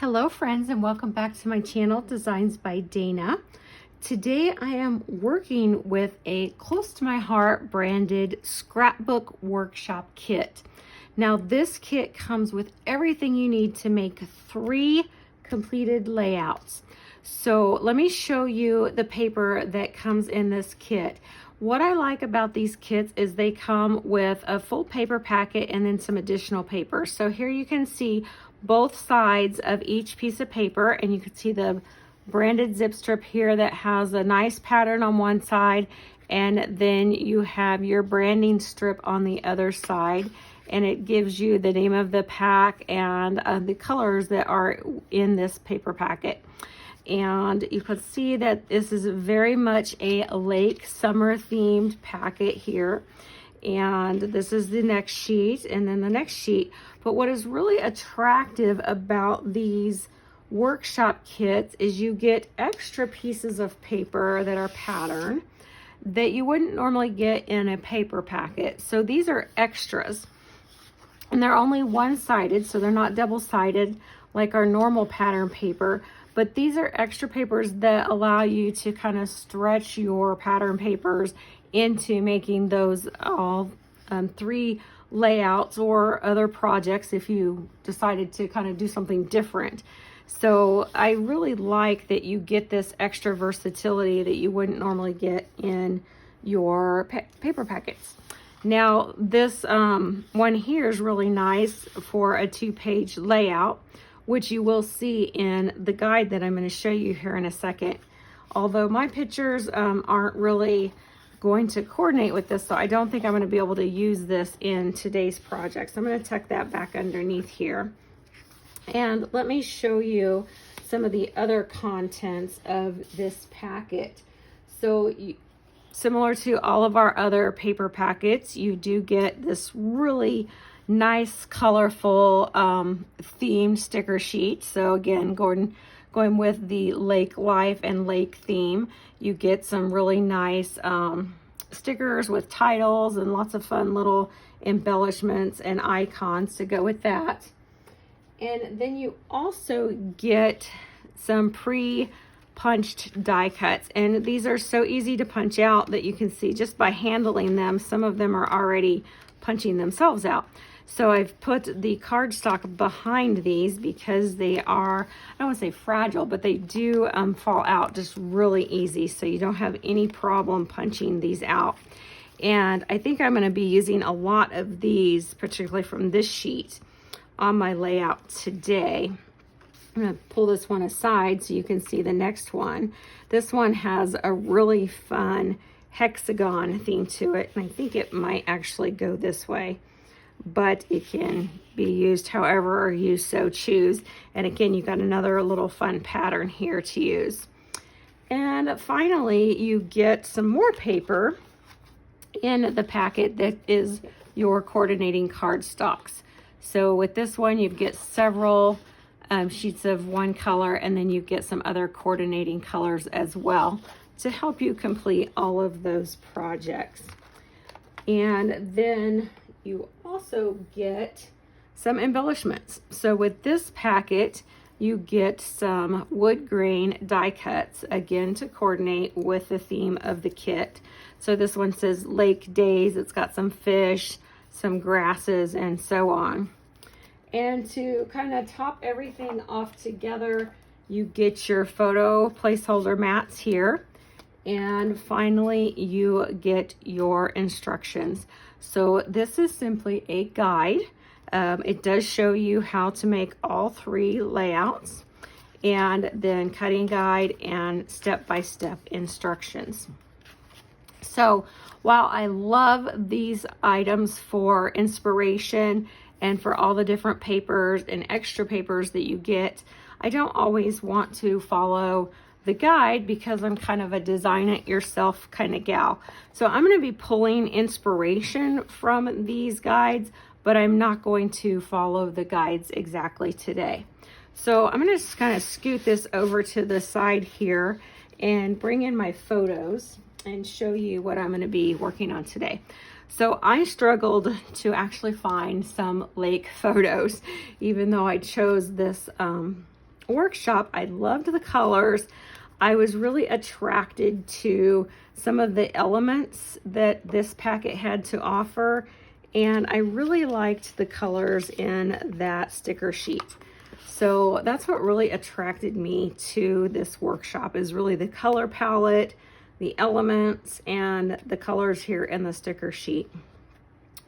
Hello friends, and welcome back to my channel, Designs by Dana. Today I am working with a close to my heart branded Scrapbook Workshop Kit. Now this kit comes with everything you need to make 3 completed layouts. So let me show you the paper that comes in this kit. What I like about these kits is they come with a full paper packet and then some additional paper. So here you can see both sides of each piece of paper, and you can see the branded zip strip here that has a nice pattern on one side, and then you have your branding strip on the other side, and it gives you the name of the pack and the colors that are in this paper packet. And you can see that this is very much a lake summer themed packet here. And this is the next sheet and then the next sheet. But what is really attractive about these workshop kits is you get extra pieces of paper that are patterned that you wouldn't normally get in a paper packet. So these are extras, and they're only one-sided, so they're not double-sided like our normal pattern paper. But these are extra papers that allow you to kind of stretch your pattern papers into making those all 3 layouts or other projects if you decided to kind of do something different. So I really like that you get this extra versatility that you wouldn't normally get in your paper packets. Now this one here is really nice for a 2-page layout, which you will see in the guide that I'm going to show you here in a second. Although my pictures aren't really going to coordinate with this, so I don't think I'm going to be able to use this in today's project. So I'm going to tuck that back underneath here. And let me show you some of the other contents of this packet. So similar to all of our other paper packets, you do get this really nice, colorful themed sticker sheet. So again, going with the lake life and lake theme, you get some really nice stickers with titles and lots of fun little embellishments and icons to go with that. And then you also get some pre-punched die cuts, and these are so easy to punch out that you can see just by handling them, some of them are already punching themselves out. So I've put the cardstock behind these because they are, I don't want to say fragile, but they do fall out just really easy. So you don't have any problem punching these out. And I think I'm going to be using a lot of these, particularly from this sheet, on my layout today. I'm going to pull this one aside so you can see the next one. This one has a really fun hexagon theme to it, and I think it might actually go this way, but it can be used however you so choose. And again, you've got another little fun pattern here to use. And finally, you get some more paper in the packet that is your coordinating cardstocks. So with this one, you get several sheets of one color, and then you get some other coordinating colors as well to help you complete all of those projects. And then you also get some embellishments. So with this packet, you get some wood grain die cuts, again, to coordinate with the theme of the kit. So this one says Lake Days. It's got some fish, some grasses, and so on. And to kind of top everything off together, you get your photo placeholder mats here. And finally, you get your instructions. So this is simply a guide. It does show you how to make all 3 layouts, and then cutting guide and step-by-step instructions. So while I love these items for inspiration and for all the different papers and extra papers that you get, I don't always want to follow the guide because I'm kind of a design it yourself kind of gal. So I'm going to be pulling inspiration from these guides, but I'm not going to follow the guides exactly today. So I'm going to just kind of scoot this over to the side here and bring in my photos and show you what I'm going to be working on today. So I struggled to actually find some lake photos, even though I chose this workshop, I loved the colors. I was really attracted to some of the elements that this packet had to offer, and I really liked the colors in that sticker sheet. So that's what really attracted me to this workshop, is really the color palette, the elements, and the colors here in the sticker sheet.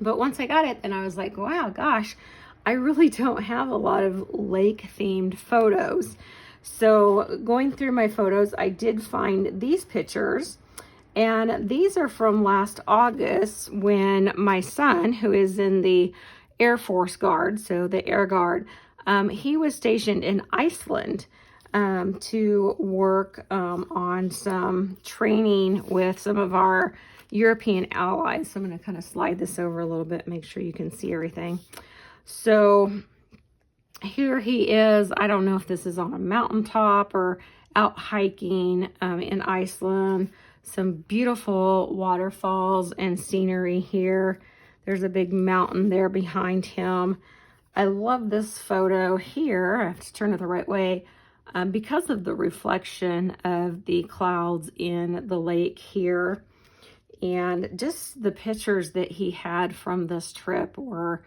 But once I got it, then I was like, wow, gosh, I really don't have a lot of lake themed photos. So going through my photos, I did find these pictures, and these are from last August when my son, who is in the Air Force Guard, so the Air Guard, he was stationed in Iceland to work on some training with some of our European allies. So I'm going to kind of slide this over a little bit, make sure you can see everything. So here he is. I don't know if this is on a mountaintop or out hiking in Iceland. Some beautiful waterfalls and scenery here. There's a big mountain there behind him. I love this photo here. I have to turn it the right way because of the reflection of the clouds in the lake here. And just the pictures that he had from this trip were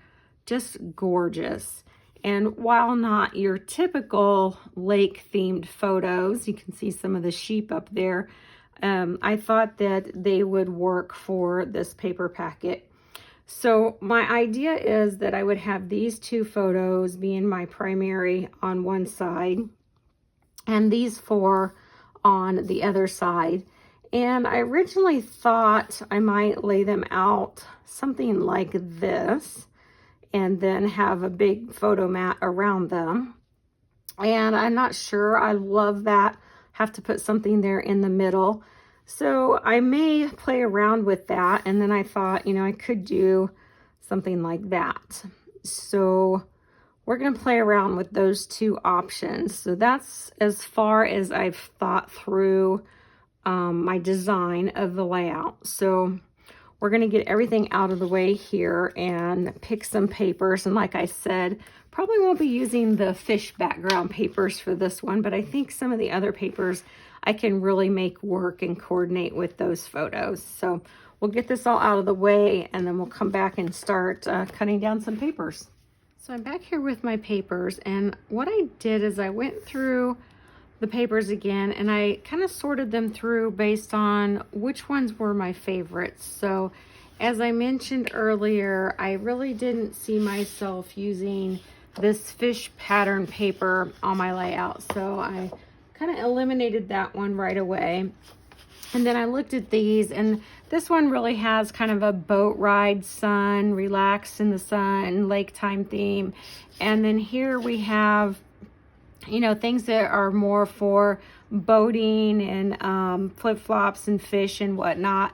just gorgeous. And while not your typical lake themed photos, you can see some of the sheep up there, I thought that they would work for this paper packet. So my idea is that I would have these two photos being my primary on one side and these four on the other side. And I originally thought I might lay them out something like this and then have a big photo mat around them. And I'm not sure. I love that. Have to put something there in the middle. So I may play around with that. And then I thought, you know, I could do something like that. So we're going to play around with those two options. So that's as far as I've thought through my design of the layout. So we're going to get everything out of the way here and pick some papers. And like I said, probably won't be using the fish background papers for this one, but I think some of the other papers I can really make work and coordinate with those photos. So we'll get this all out of the way and then we'll come back and start cutting down some papers. So I'm back here with my papers, and what I did is I went through the papers again and I kind of sorted them through based on which ones were my favorites. So as I mentioned earlier, I really didn't see myself using this fish pattern paper on my layout, so I kind of eliminated that one right away. And then I looked at these, and this one really has kind of a boat ride, sun, relax in the sun, lake time theme. And then here we have, you know, things that are more for boating and flip-flops and fish and whatnot,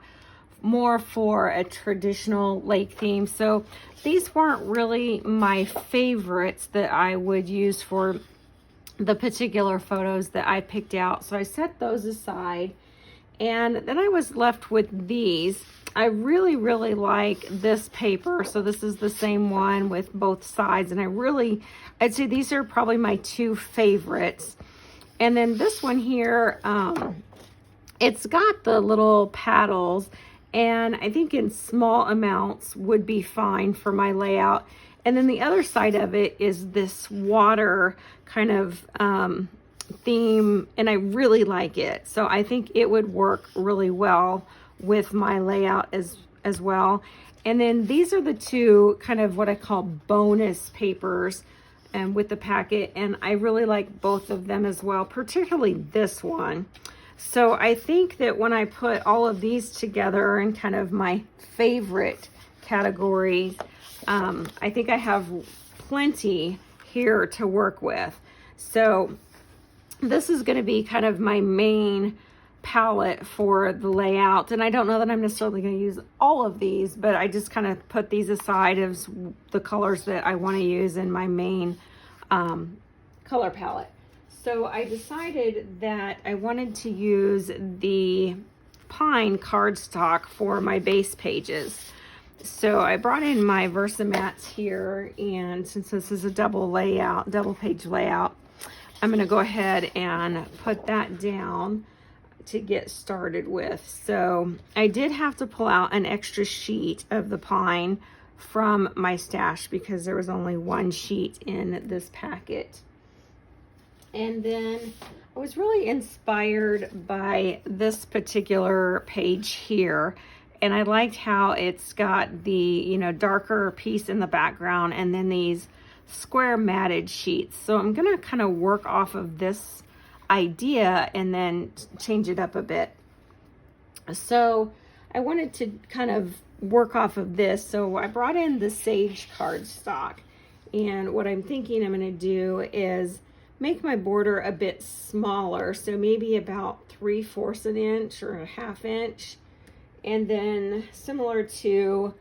more for a traditional lake theme. So these weren't really my favorites that I would use for the particular photos that I picked out. So I set those aside, and then I was left with these. I really like this paper. So this is the same one with both sides, and I'd say these are probably my two favorites. And then this one here, it's got the little paddles, and I think in small amounts would be fine for my layout. And then the other side of it is this water kind of theme, and I really like it. So I think it would work really well with my layout as well. And then these are the two kind of what I call bonus papers with the packet, and I really like both of them as well, particularly this one. So I think that when I put all of these together in kind of my favorite categories, I think I have plenty here to work with. So this is going to be kind of my main palette for the layout, and I don't know that I'm necessarily going to use all of these, but I just kind of put these aside as the colors that I want to use in my main color palette. So I decided that I wanted to use the pine cardstock for my base pages. So I brought in my Versamats here, and since this is a double page layout, I'm going to go ahead and put that down to get started with. So I did have to pull out an extra sheet of the pine from my stash because there was only one sheet in this packet. And then I was really inspired by this particular page here, and I liked how it's got the, you know, darker piece in the background and then these square matted sheets. So I'm gonna kind of work off of this idea and then change it up a bit. So I wanted to kind of work off of this. So I brought in the sage cardstock, and what I'm thinking I'm gonna do is make my border a bit smaller, so maybe about 3/4 an inch or 1/2 inch. And then similar to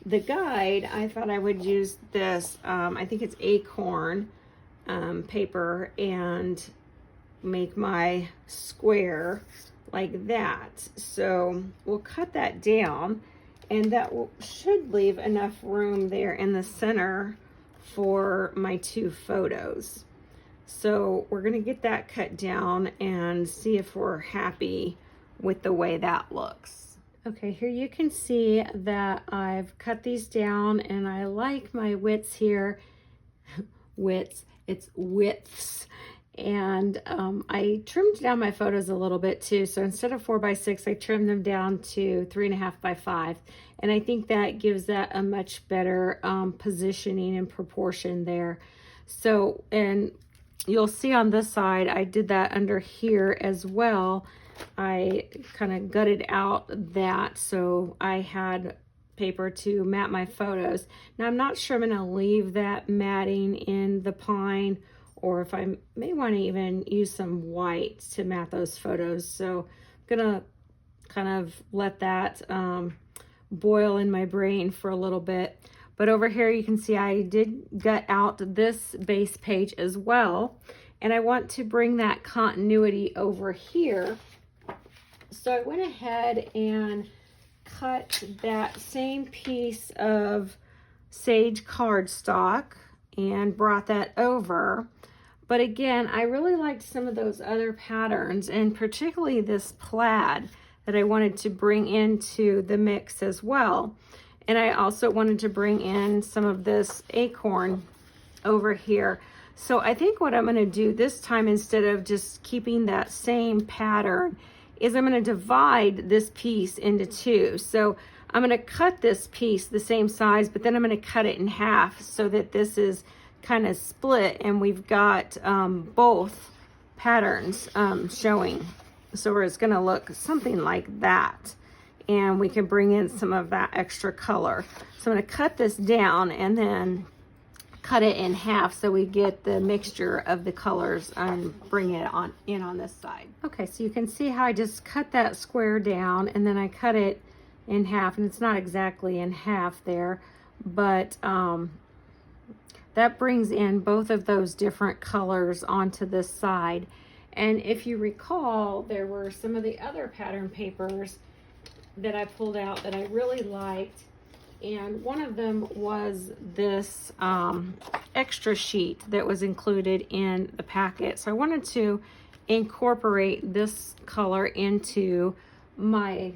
the guide, I thought I would use this, I think it's acorn paper, and make my square like that. So we'll cut that down, and that should leave enough room there in the center for my 2 photos. So we're going to get that cut down and see if we're happy with the way that looks. Okay, here you can see that I've cut these down, and I like my widths here. Widths, it's widths. And I trimmed down my photos a little bit too. So instead of 4x6, I trimmed them down to 3.5x5. And I think that gives that a much better positioning and proportion there. So, and you'll see on this side, I did that under here as well. I kind of gutted out that, so I had paper to mat my photos. Now I'm not sure I'm going to leave that matting in the pine, or if I may want to even use some white to mat those photos. So I'm going to kind of let that boil in my brain for a little bit. But over here you can see I did gut out this base page as well, and I want to bring that continuity over here. So I went ahead and cut that same piece of sage cardstock and brought that over. But again, I really liked some of those other patterns, and particularly this plaid that I wanted to bring into the mix as well. And I also wanted to bring in some of this acorn over here. So I think what I'm going to do this time, instead of just keeping that same pattern, is I'm going to divide this piece into 2. So I'm going to cut this piece the same size, but then I'm going to cut it in half so that this is kind of split, and we've got both patterns showing. So it's going to look something like that. And we can bring in some of that extra color. So I'm going to cut this down and then cut it in half so we get the mixture of the colors and bring it in on this side. Okay, so you can see how I just cut that square down, and then I cut it in half, and it's not exactly in half there, but that brings in both of those different colors onto this side. And if you recall, there were some of the other pattern papers that I pulled out that I really liked, and one of them was this extra sheet that was included in the packet. So I wanted to incorporate this color into my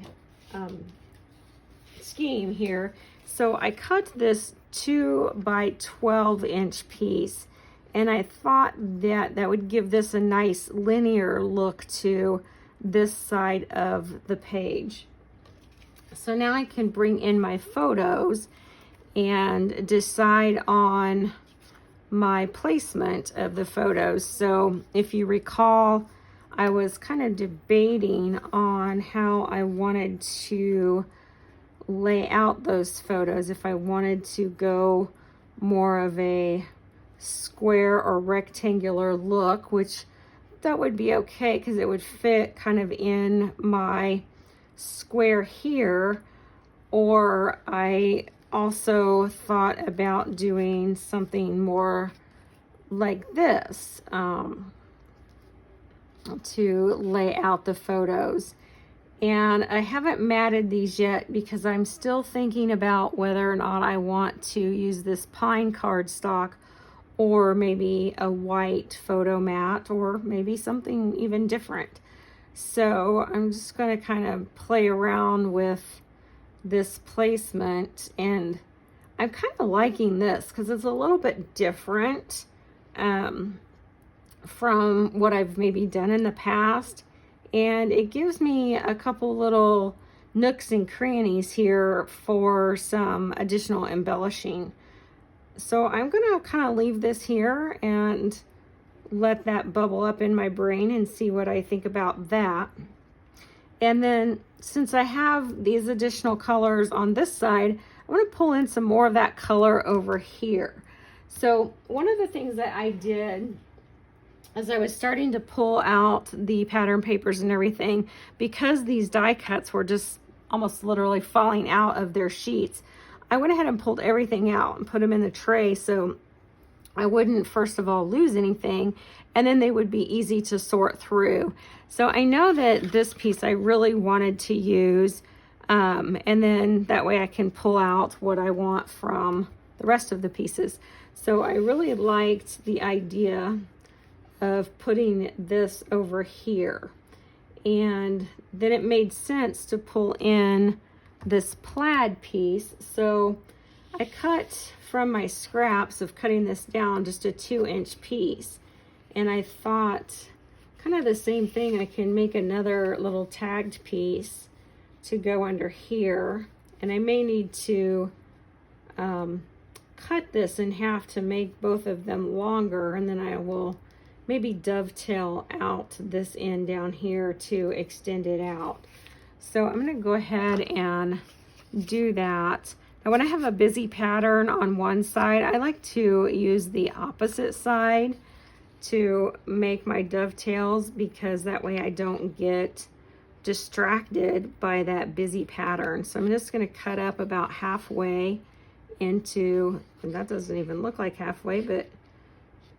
scheme here. So I cut this 2x12 inch piece, and I thought that that would give this a nice linear look to this side of the page. So now I can bring in my photos and decide on my placement of the photos. So if you recall, I was kind of debating on how I wanted to lay out those photos, if I wanted to go more of a square or rectangular look, which that would be okay because it would fit kind of in my square here, or I also thought about doing something more like this to lay out the photos. And I haven't matted these yet because I'm still thinking about whether or not I want to use this pine cardstock or maybe a white photo mat, or maybe something even different. So I'm just going to kind of play around with this placement, and I'm kind of liking this because it's a little bit different from what I've maybe done in the past, and it gives me a couple little nooks and crannies here for some additional embellishing. So I'm gonna kind of leave this here and let that bubble up in my brain and see what I think about that. And then since I have these additional colors on this side, I want to pull in some more of that color over here. So one of the things that I did as I was starting to pull out the pattern papers and everything, because these die cuts were just almost literally falling out of their sheets, I went ahead and pulled everything out and put them in the tray so I wouldn't, first of all, lose anything, and then they would be easy to sort through. So I know that this piece I really wanted to use, and then that way I can pull out what I want from the rest of the pieces. So I really liked the idea of putting this over here, and then it made sense to pull in this plaid piece. So I cut from my scraps of cutting this down just a 2-inch piece, and I thought kind of the same thing, I can make another little tagged piece to go under here, and I may need to cut this in half to make both of them longer, and then I will maybe dovetail out this end down here to extend it out. So I'm going to go ahead and do that. Now when I have a busy pattern on one side, I like to use the opposite side to make my dovetails, because that way I don't get distracted by that busy pattern. So I'm just going to cut up about halfway into, and that doesn't even look like halfway, but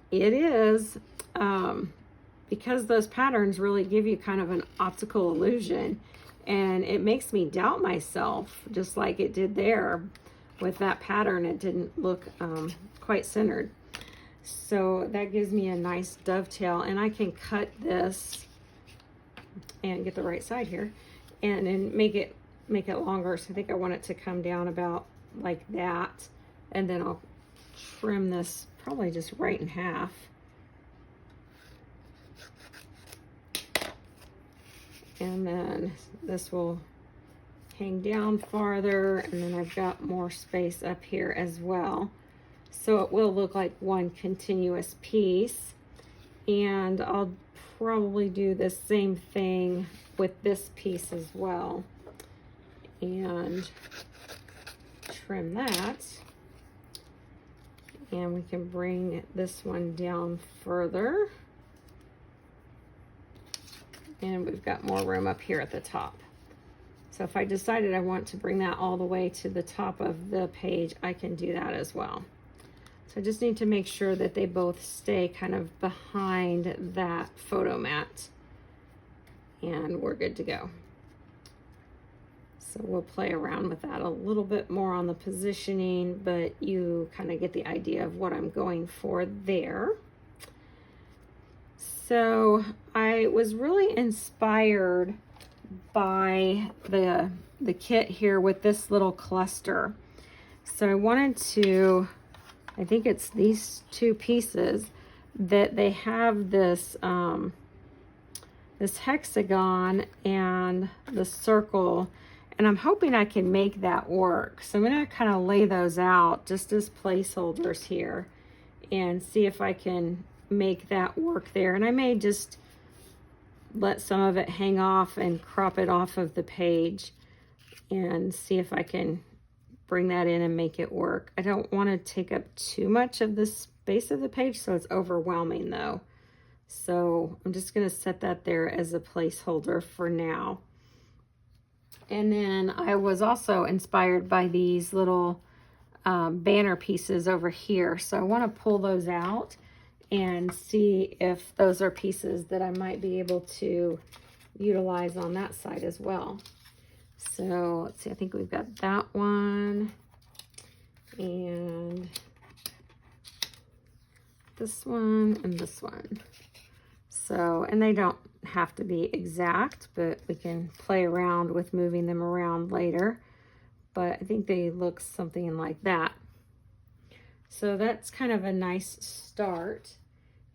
it is, because those patterns really give you kind of an optical illusion, and it makes me doubt myself, just like it did there with that pattern. It didn't look quite centered. So that gives me a nice dovetail, and I can cut this and get the right side here and then make it longer. So I think I want it to come down about like that, and then I'll trim this probably just right in half. And then this will hang down farther, and then I've got more space up here as well. So it will look like one continuous piece. And I'll probably do the same thing with this piece as well. And trim that. And we can bring this one down further. And we've got more room up here at the top. So if I decided I want to bring that all the way to the top of the page, I can do that as well. So I just need to make sure that they both stay kind of behind that photo mat, and we're good to go. So we'll play around with that a little bit more on the positioning, but you kind of get the idea of what I'm going for there. So I was really inspired by the kit here with this little cluster. So I wanted to, I think it's these two pieces that they have this this hexagon and the circle, and I'm hoping I can make that work. So I'm gonna kind of lay those out just as placeholders here and see if I can make that work there. And I may just let some of it hang off and crop it off of the page and see if I can bring that in and make it work. I don't want to take up too much of the space of the page, so it's overwhelming though. So I'm just going to set that there as a placeholder for now. And then I was also inspired by these little banner pieces over here. So I want to pull those out and see if those are pieces that I might be able to utilize on that side as well. So let's see, I think we've got that one, and this one and this one. So, and they don't have to be exact, but we can play around with moving them around later. But I think they look something like that. So that's kind of a nice start.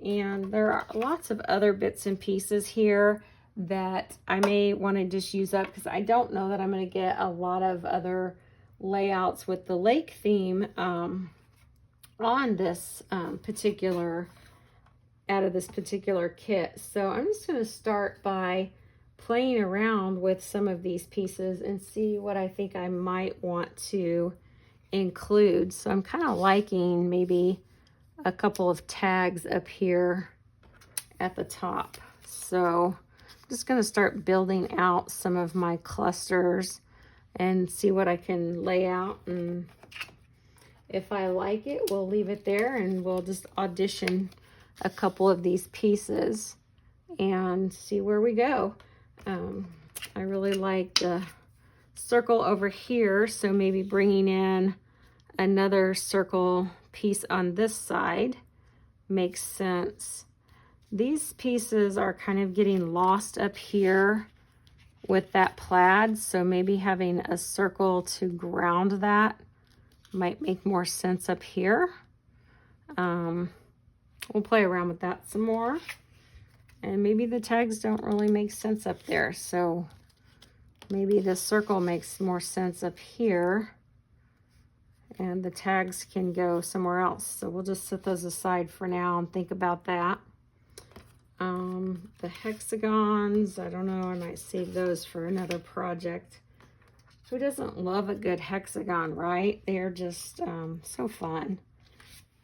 And there are lots of other bits and pieces here that I may want to just use up because I don't know that I'm going to get a lot of other layouts with the lake theme on this particular kit. So I'm just going to start by playing around with some of these pieces and see what I think I might want to include. So I'm kind of liking maybe a couple of tags up here at the top. So I'm just going to start building out some of my clusters and see what I can lay out, and if I like it, we'll leave it there and we'll just audition a couple of these pieces and see where we go. I really like the circle over here, so maybe bringing in another circle piece on this side makes sense. These pieces are kind of getting lost up here with that plaid, so maybe having a circle to ground that might make more sense up here. We'll play around with that some more. And maybe the tags don't really make sense up there, so maybe the circle makes more sense up here and the tags can go somewhere else. So we'll just set those aside for now and think about that. The hexagons, I don't know, I might save those for another project. Who doesn't love a good hexagon, right? They're just so fun.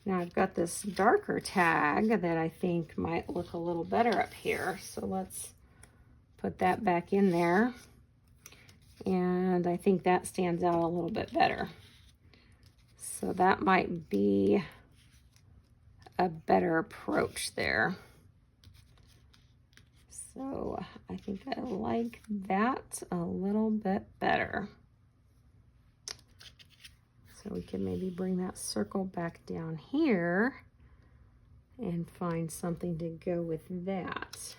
Now I've got this darker tag that I think might look a little better up here. So let's put that back in there. And I think that stands out a little bit better. So that might be a better approach there. So I think I like that a little bit better. So we can maybe bring that circle back down here and find something to go with that.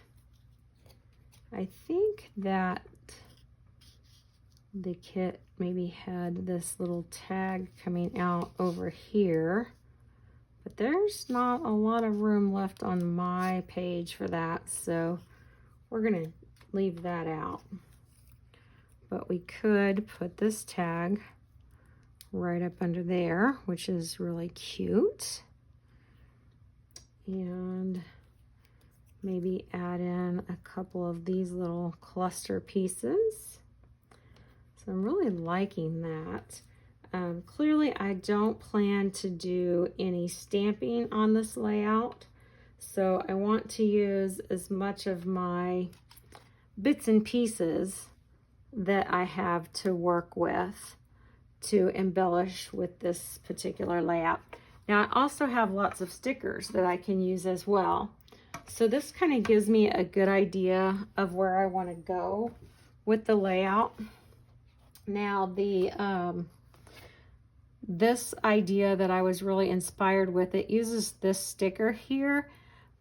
I think that the kit maybe had this little tag coming out over here, but there's not a lot of room left on my page for that, so we're gonna leave that out. But we could put this tag right up under there, which is really cute. And maybe add in a couple of these little cluster pieces. So I'm really liking that. Clearly I don't plan to do any stamping on this layout, so I want to use as much of my bits and pieces that I have to work with to embellish with this particular layout. Now I also have lots of stickers that I can use as well. So this kind of gives me a good idea of where I want to go with the layout. Now this idea that I was really inspired with, it uses this sticker here,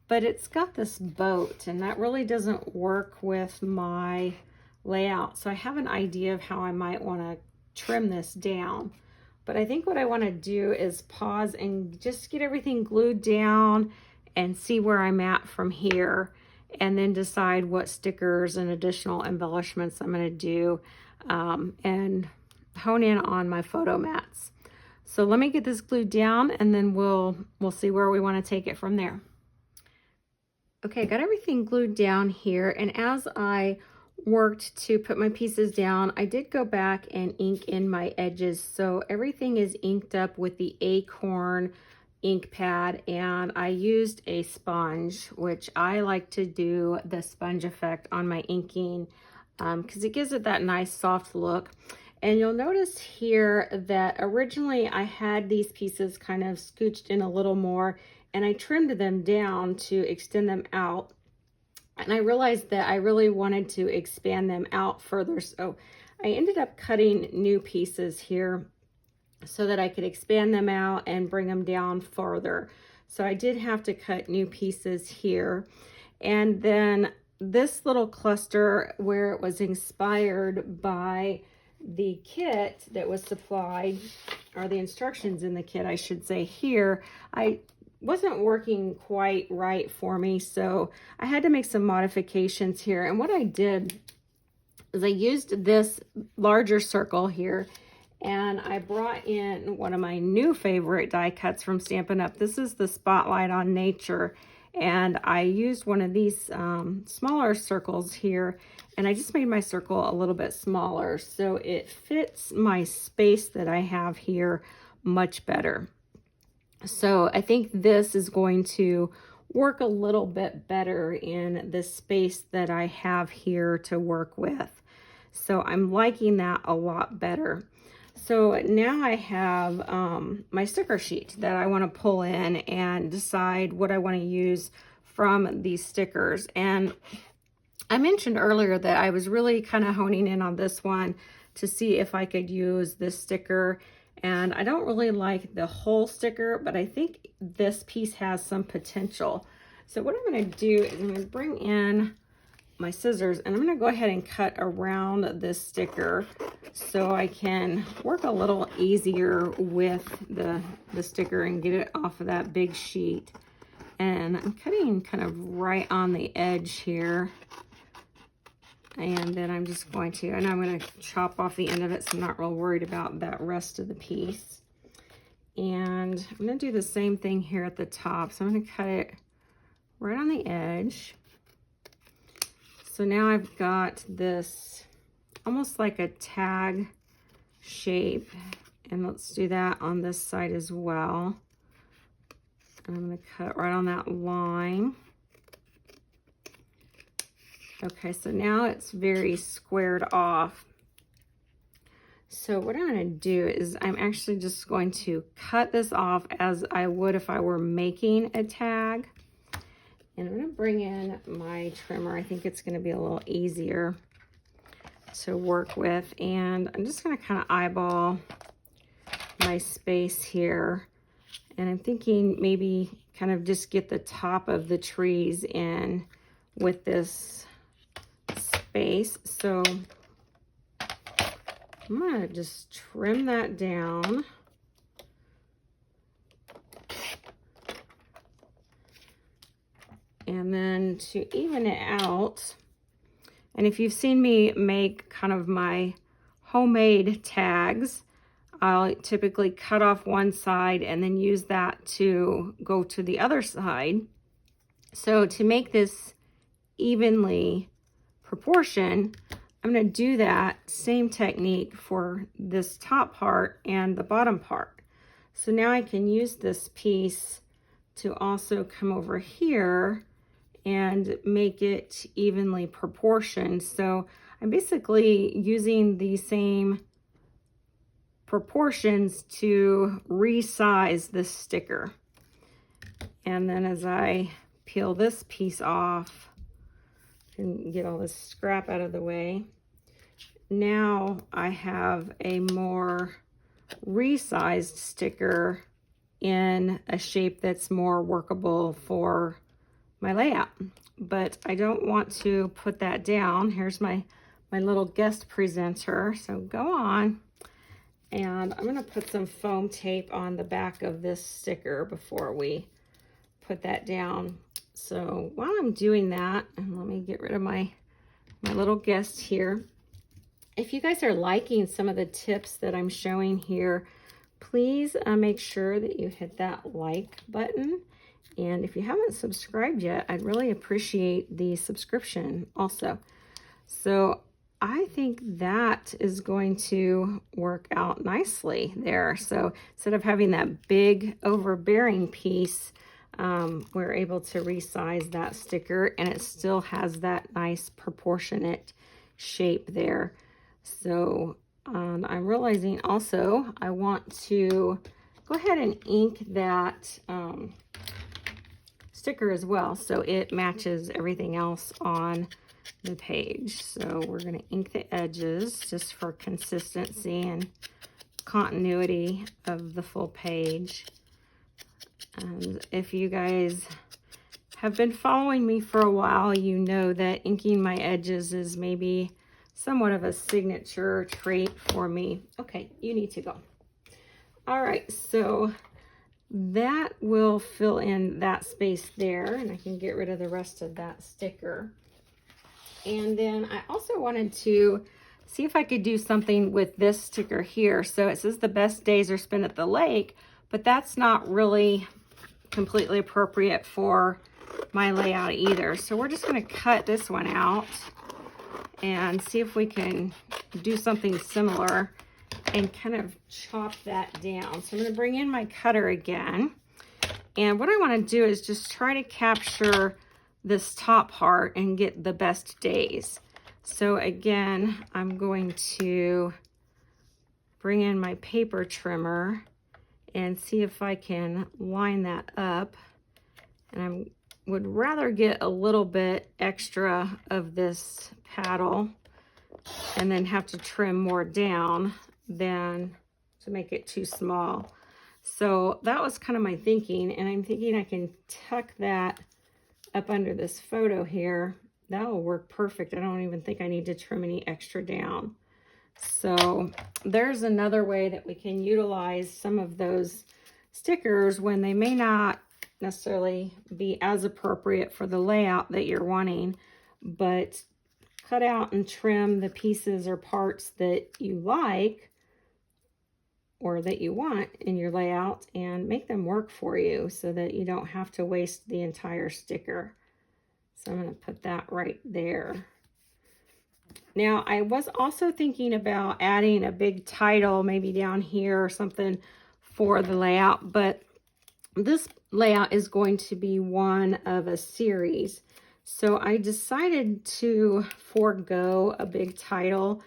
but it's got this boat and that really doesn't work with my layout. So I have an idea of how I might want to trim this down, but I think what I want to do is pause and just get everything glued down and see where I'm at from here, and then decide what stickers and additional embellishments I'm going to do, and hone in on my photo mats. So let me get this glued down and then we'll see where we want to take it from there. Okay, got everything glued down here, and as I worked to put my pieces down, I did go back and ink in my edges. So everything is inked up with the Acorn ink pad, and I used a sponge, which I like to do the sponge effect on my inking because it gives it that nice soft look. And you'll notice here that originally I had these pieces kind of scooched in a little more, and I trimmed them down to extend them out. And I realized that I really wanted to expand them out further. So I ended up cutting new pieces here so that I could expand them out and bring them down further. So I did have to cut new pieces here. And then this little cluster where it was inspired by the kit that was supplied, or the instructions in the kit, I should say, here, I wasn't working quite right for me, so I had to make some modifications here. And what I did is I used this larger circle here, and I brought in one of my new favorite die cuts from Stampin' Up. This is the Spotlight on Nature, and I used one of these smaller circles here, and I just made my circle a little bit smaller so it fits my space that I have here much better. So I think this is going to work a little bit better in the space that I have here to work with. So I'm liking that a lot better. So now I have my sticker sheet that I want to pull in and decide what I want to use from these stickers. And I mentioned earlier that I was really kind of honing in on this one to see if I could use this sticker. And I don't really like the whole sticker, but I think this piece has some potential. So what I'm going to do is I'm going to bring in my scissors, and I'm going to go ahead and cut around this sticker so I can work a little easier with the sticker and get it off of that big sheet. And I'm cutting kind of right on the edge here. And then I'm just going to, and I'm going to chop off the end of it, so I'm not real worried about that rest of the piece. And I'm going to do the same thing here at the top. So I'm going to cut it right on the edge. So now I've got this almost like a tag shape, and let's do that on this side as well. And I'm going to cut right on that line. Okay, so now it's very squared off. So what I'm going to do is I'm actually just going to cut this off as I would if I were making a tag. And I'm going to bring in my trimmer. I think it's going to be a little easier to work with. And I'm just going to kind of eyeball my space here. And I'm thinking maybe kind of just get the top of the trees in with this space. So I'm going to just trim that down. And then to even it out, and if you've seen me make kind of my homemade tags, I'll typically cut off one side and then use that to go to the other side. So to make this evenly proportioned, I'm going to do that same technique for this top part and the bottom part. So now I can use this piece to also come over here and make it evenly proportioned. So I'm basically using the same proportions to resize this sticker. And then as I peel this piece off and get all this scrap out of the way, now I have a more resized sticker in a shape that's more workable for my layout. But I don't want to put that down. Here's my little guest presenter. So go on, and I'm going to put some foam tape on the back of this sticker before we put that down. So while I'm doing that, and let me get rid of my little guest here. If you guys are liking some of the tips that I'm showing here, please make sure that you hit that like button. And if you haven't subscribed yet, I'd really appreciate the subscription also. So I think that is going to work out nicely there. So instead of having that big overbearing piece, we're able to resize that sticker, and it still has that nice proportionate shape there. So I'm realizing also I want to go ahead and ink that sticker as well, so it matches everything else on the page. So we're going to ink the edges just for consistency and continuity of the full page. And if you guys have been following me for a while, you know that inking my edges is maybe somewhat of a signature trait for me. Okay, you need to go. All right, so that will fill in that space there, and I can get rid of the rest of that sticker. And then I also wanted to see if I could do something with this sticker here. So it says the best days are spent at the lake, but that's not really completely appropriate for my layout either. So we're just going to cut this one out and see if we can do something similar and kind of chop that down. So I'm going to bring in my cutter again. And what I want to do is just try to capture this top part and get the best days. So again, I'm going to bring in my paper trimmer and see if I can line that up. And I would rather get a little bit extra of this paddle and then have to trim more down than to make it too small. So that was kind of my thinking, and I'm thinking I can tuck that up under this photo here. That will work perfect. I don't even think I need to trim any extra down. So there's another way that we can utilize some of those stickers when they may not necessarily be as appropriate for the layout that you're wanting, but cut out and trim the pieces or parts that you like or that you want in your layout and make them work for you so that you don't have to waste the entire sticker. So I'm going to put that right there. Now, I was also thinking about adding a big title maybe down here or something for the layout, but this layout is going to be one of a series. So I decided to forego a big title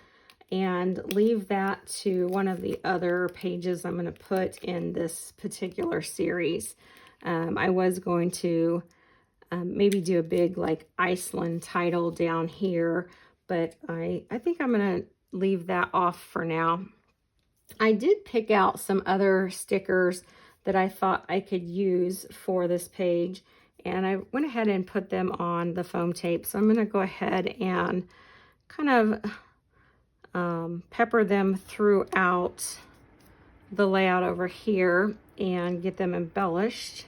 and leave that to one of the other pages I'm going to put in this particular series. I was going to maybe do a big like Iceland title down here, but I think I'm going to leave that off for now. I did pick out some other stickers that I thought I could use for this page, and I went ahead and put them on the foam tape. So I'm going to go ahead and kind of pepper them throughout the layout over here and get them embellished.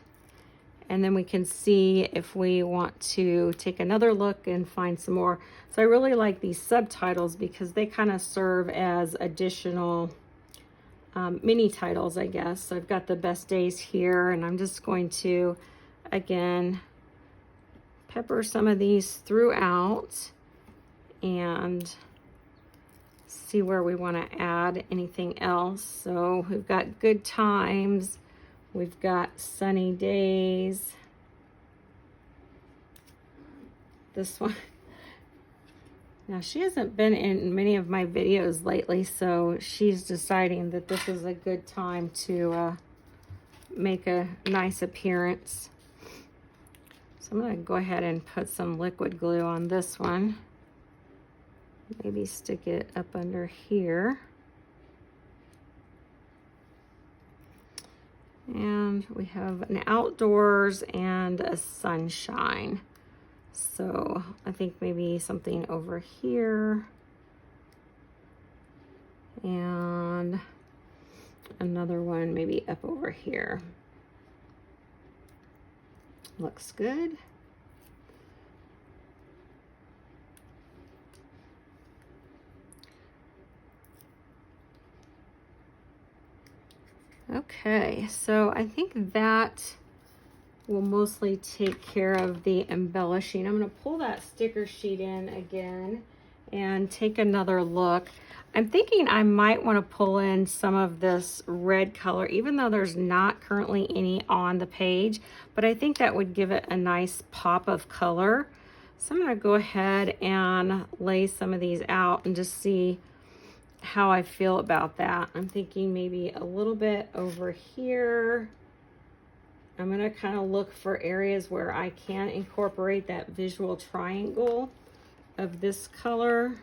And then we can see if we want to take another look and find some more. So I really like these subtitles because they kind of serve as additional mini titles, I guess. So I've got the best days here, and I'm just going to, again, pepper some of these throughout and see where we want to add anything else. So we've got good times, we've got sunny days. This one, now she hasn't been in many of my videos lately, so she's deciding that this is a good time to make a nice appearance. So I'm going to go ahead and put some liquid glue on this one. Maybe stick it up under here. And we have an outdoors and a sunshine. So I think maybe something over here. And another one maybe up over here. Looks good. Okay, so I think that will mostly take care of the embellishing. I'm going to pull that sticker sheet in again and take another look. I'm thinking I might want to pull in some of this red color, even though there's not currently any on the page, but I think that would give it a nice pop of color. So I'm going to go ahead and lay some of these out and just see how I feel about that. I'm thinking maybe a little bit over here. I'm going to kind of look for areas where I can incorporate that visual triangle of this color.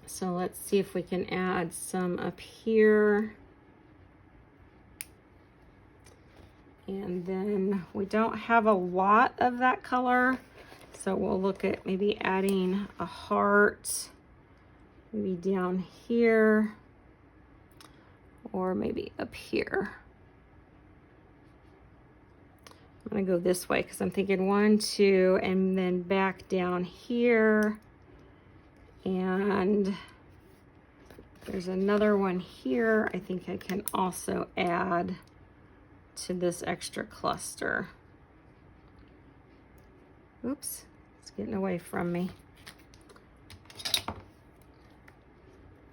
So let's see if we can add some up here. And then we don't have a lot of that color, so we'll look at maybe adding a heart, maybe down here, or maybe up here. I'm gonna go this way because I'm thinking 1, 2, and then back down here. And there's another one here I think I can also add to this extra cluster. Oops, it's getting away from me.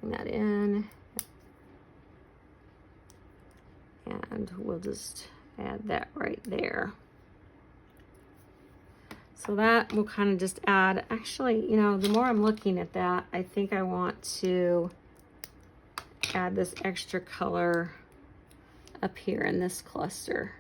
Bring that in. And we'll just add that right there. So that will kind of just add, actually, you know, the more I'm looking at that, I think I want to add this extra color up here in this cluster.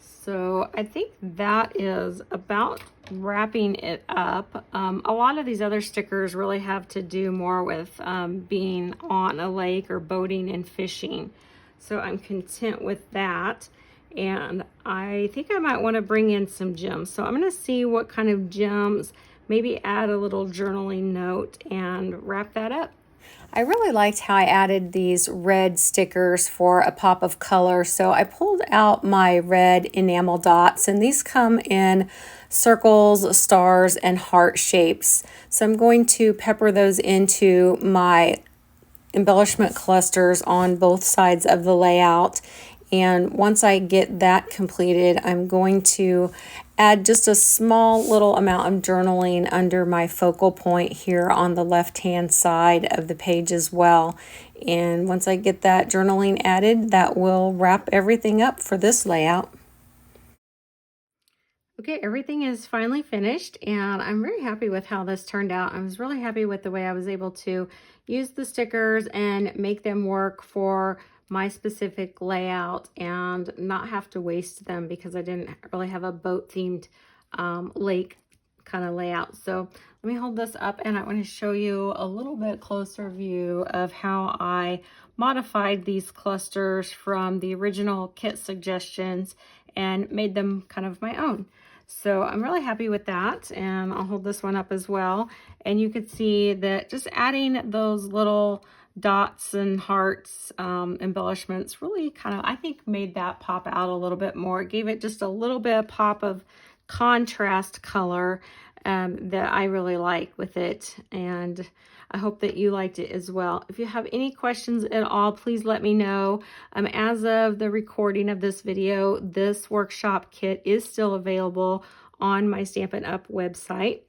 So I think that is about wrapping it up. A lot of these other stickers really have to do more with being on a lake or boating and fishing. So I'm content with that. And I think I might want to bring in some gems. So I'm going to see what kind of gems, maybe add a little journaling note and wrap that up. I really liked how I added these red stickers for a pop of color. So I pulled out my red enamel dots, and these come in circles, stars, and heart shapes. So I'm going to pepper those into my embellishment clusters on both sides of the layout. And once I get that completed, I'm going to add just a small little amount of journaling under my focal point here on the left-hand side of the page as well. And once I get that journaling added, that will wrap everything up for this layout. Okay, everything is finally finished, and I'm very happy with how this turned out. I was really happy with the way I was able to use the stickers and make them work for my specific layout and not have to waste them because I didn't really have a boat themed lake kind of layout. So let me hold this up, and I want to show you a little bit closer view of how I modified these clusters from the original kit suggestions and made them kind of my own. So I'm really happy with that, and I'll hold this one up as well. And you can see that just adding those little dots and hearts, embellishments really kind of, I think, made that pop out a little bit more. It gave it just a little bit of pop of contrast color that I really like with it, and I hope that you liked it as well. If you have any questions at all, please let me know. As of the recording of this video, this workshop kit is still available on my Stampin' Up! Website.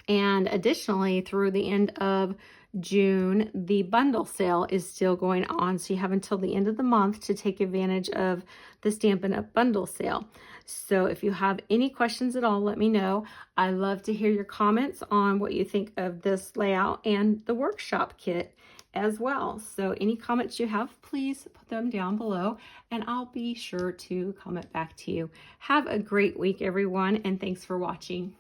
And additionally, through the end of June, the bundle sale is still going on. So you have until the end of the month to take advantage of the Stampin' Up! Bundle sale. So if you have any questions at all, let me know. I love to hear your comments on what you think of this layout and the workshop kit as well. So any comments you have, please put them down below, and I'll be sure to comment back to you. Have a great week, everyone, and thanks for watching.